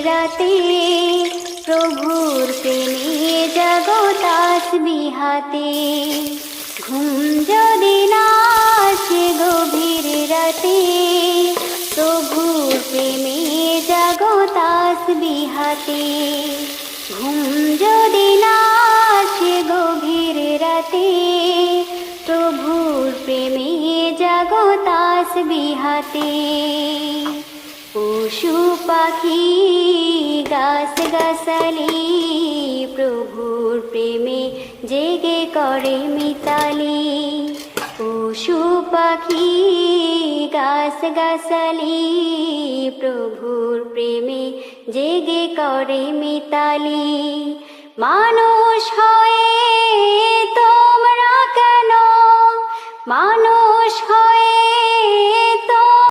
রাতে প্রভুর প্রেমে জাগো তাসবিহাতে। ঘুম যদি না আসে গভীর রাতে প্রভুর প্রেমে জাগো তাসবিহাতে। ঘুম যদি না আসে গভীর রাতে প্রভুর প্রেমে জাগো তাসবিহাতে। পশু পাখি গাছ গাছালি প্রভুর প্রেমে জেগে করে মিতালি। পশু পাখি গাছ গাছালি প্রভুর প্রেমে জেগে করে মিতালি। মানুষ হয়ে তোমরা কেন, মানুষ হয়ে